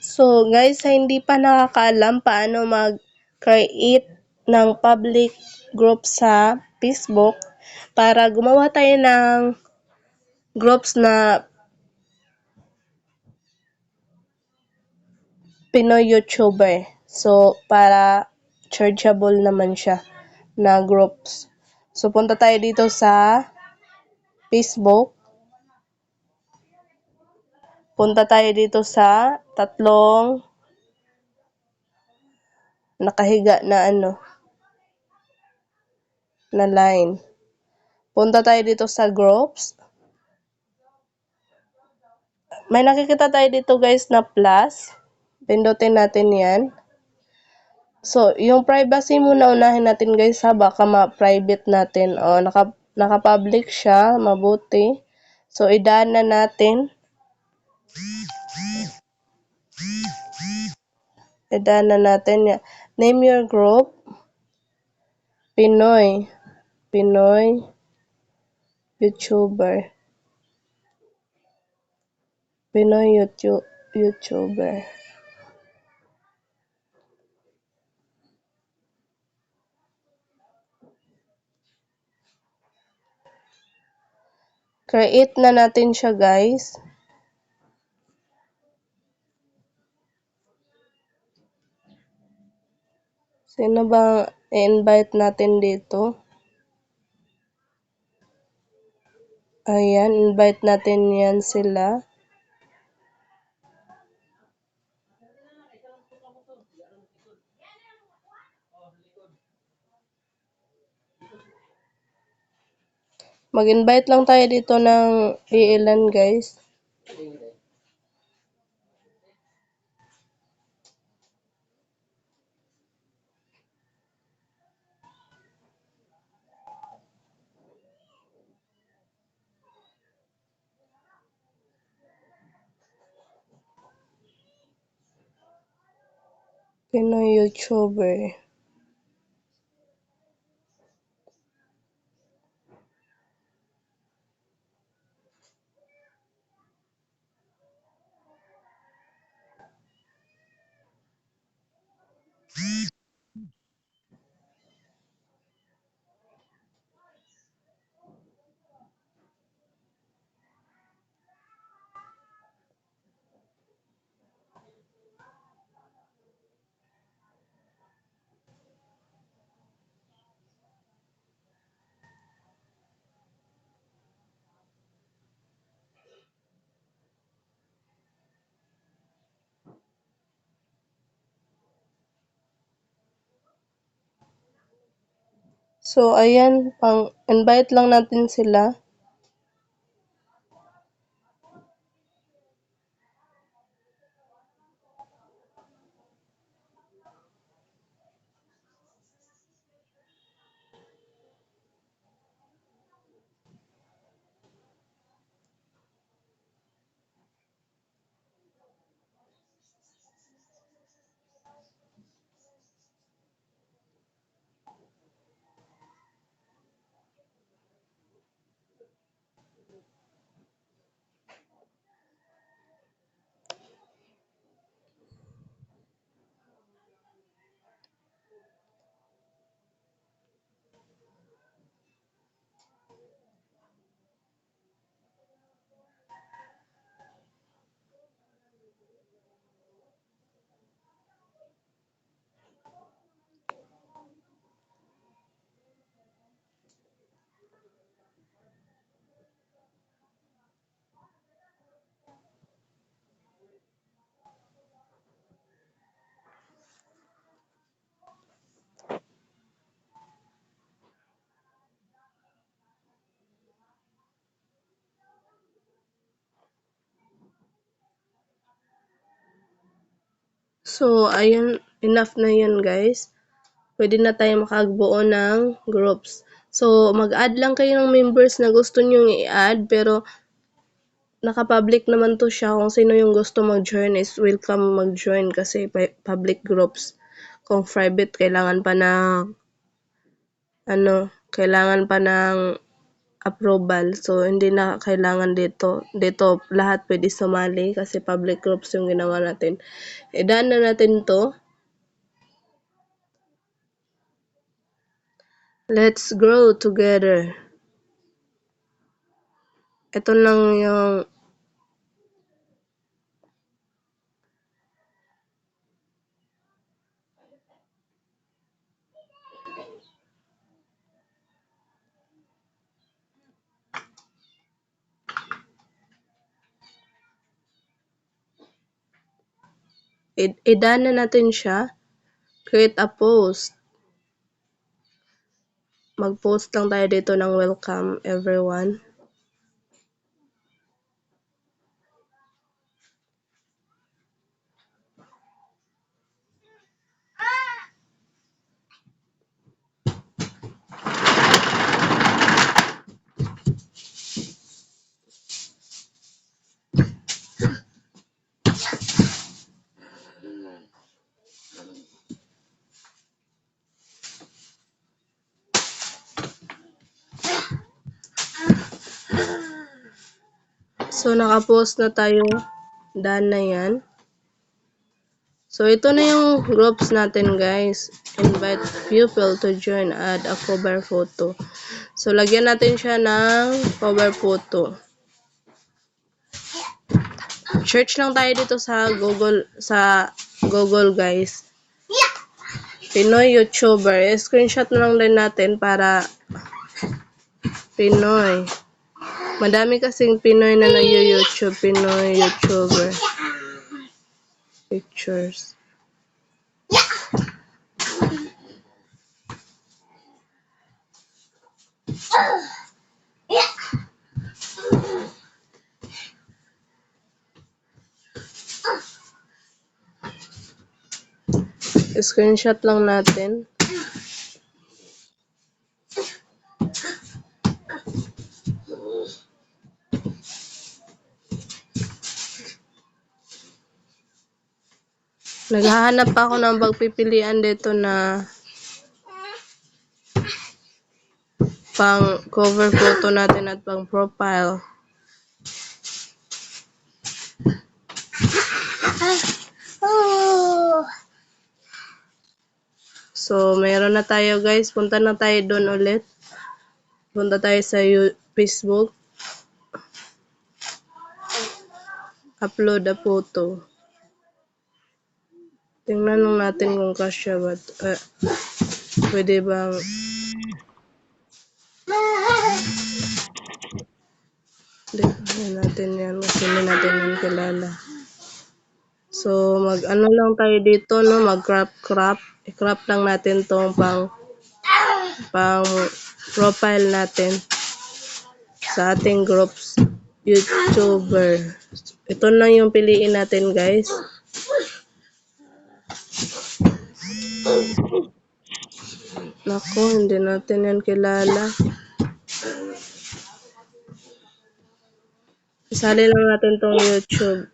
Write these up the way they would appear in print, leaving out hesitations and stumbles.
So guys, sa hindi pa nakakaalam paano mag-create ng public group sa Facebook, para gumawa tayo ng groups na Pinoy YouTuber. So, para chargeable naman siya na groups. So, punta tayo dito sa Facebook. Punta tayo dito sa tatlong nakahiga na na line. Punta tayo dito sa groups. May nakikita tayo dito guys na plus. Pindutin natin yan. So, yung privacy muna unahin natin guys ha. Baka ma-private natin. O, naka-public siya. Mabuti. So, idaan na natin. Idaan na natin yan. Name your group. Pinoy YouTuber. Pinoy YouTuber. Create na natin siya guys. Sino bang i-invite natin dito? Ayan, invite natin yan sila. Mag-invite lang tayo dito ng iilan guys. Pinoy YouTuber. So, ayan, pang-invite lang natin sila. So, ayun, enough na yun guys. Pwede na tayo makagbuo ng groups. So, mag-add lang kayo ng members na gusto nyong i-add, pero naka-public naman to siya. Kung sino yung gusto mag-join is welcome mag-join kasi public groups. Kung private, kailangan pa ng approval. So, hindi na kailangan dito. Dito, lahat pwede sumali kasi public groups yung ginawa natin. Idaan na natin to. Let's grow together. Ito lang yung idaan na natin siya. Create a post. Mag-post lang tayo dito ng welcome everyone. So, naka-post na tayo. Done na yan. So, ito na yung groups natin, guys. Invite people to join, add a cover photo. So, lagyan natin siya ng cover photo. Search lang tayo dito sa Google, guys. Pinoy YouTuber. Screenshot na lang din natin para Pinoy. Madami kasing Pinoy na nag-YouTube. Pinoy YouTuber. Pictures. Screenshot lang natin. Naghahanap ako ng pagpipilian dito na pang cover photo natin at pang profile. So, meron na tayo, guys. Punta na tayo doon ulit. Punta tayo sa Facebook. Upload a photo. Tingnan lang natin kung kasya ba. Pwede bang hindi natin yan kasi hindi natin yan kilala. So, mag-ano lang tayo dito, no? Mag-crop. I-crop lang natin tong pang profile natin sa ating groups YouTuber. Ito na yung piliin natin, guys. Naku, hindi natin yan kilala. Isali lang natin tong YouTube.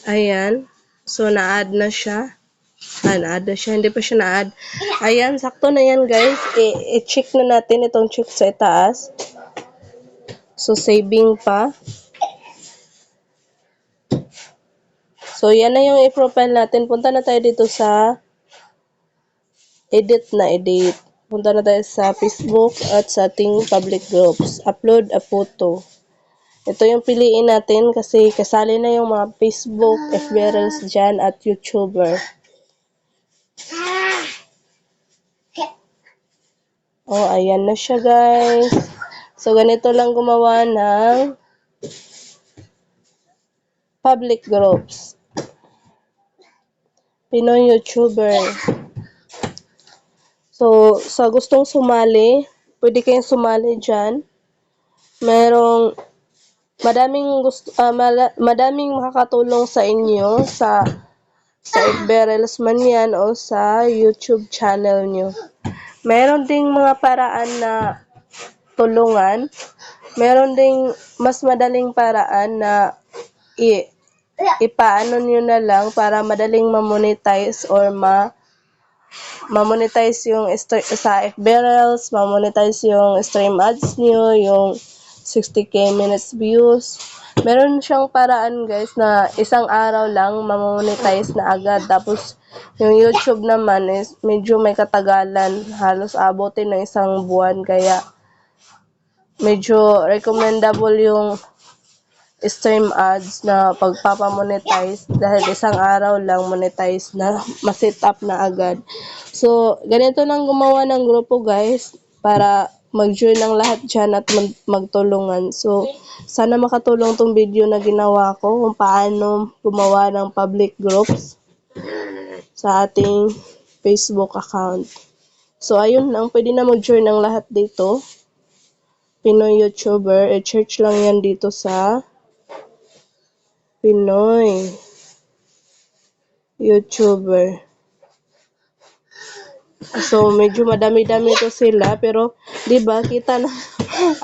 Ayan. So, na-add na siya. Na-add na siya. Hindi pa siya na-add. Ayan, sakto na yan, guys. I-check na natin itong check sa itaas. So, saving pa. So, yan na yung i-profile natin. Punta na tayo dito sa edit. Punta na tayo sa Facebook at sa ating public groups. Upload a photo. Ito yung piliin natin kasi kasali na yung mga Facebook, FBRLs dyan at YouTuber. Oh, ayan na siya, guys. So, ganito lang gumawa ng public groups. Pinoy YouTuber. So, sa gustong sumali, pwede kayong sumali dyan. Madaming makakatulong sa inyo sa FBRLs man yan o sa YouTube channel nyo. Meron ding mga paraan na tulungan. Meron ding mas madaling paraan na ipaano nyo na lang para madaling ma-monetize or ma-monetize yung sa FB Reels, ma-monetize yung stream ads nyo, yung 60k minutes views. Meron siyang paraan guys na isang araw lang ma-monetize na agad. Tapos yung YouTube naman is medyo may katagalan. Halos abutin ng isang buwan. Kaya medyo recommendable yung stream ads na pagpapamonetize dahil isang araw lang monetize na, ma-set up na agad. So, ganito lang gumawa ng grupo guys para mag-join ng lahat dyan at magtulungan. So, sana makatulong tong video na ginawa ko kung paano gumawa ng public groups sa ating Facebook account. So, ayun lang. Pwede na mag-join ng lahat dito. Pinoy YouTuber. I-search lang yan dito sa Pinoy YouTuber. So, medyo madami-dami to sila. Pero, di ba kita na,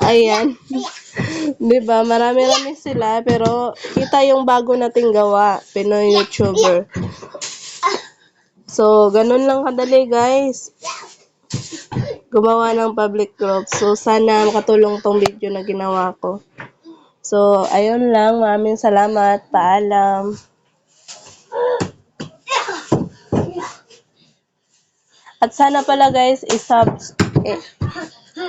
ayan. Di ba marami-rami sila. Pero, kita yung bago nating gawa. Pinoy YouTuber. So, ganun lang kadali guys. Gumawa ng public group. So, sana makatulong tong video na ginawa ko. So, ayun lang. Maraming salamat. Paalam. At sana pala guys,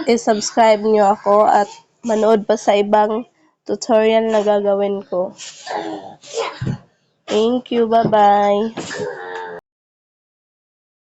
i-subscribe nyo ako at manood pa sa ibang tutorial na gagawin ko. Thank you. Bye-bye.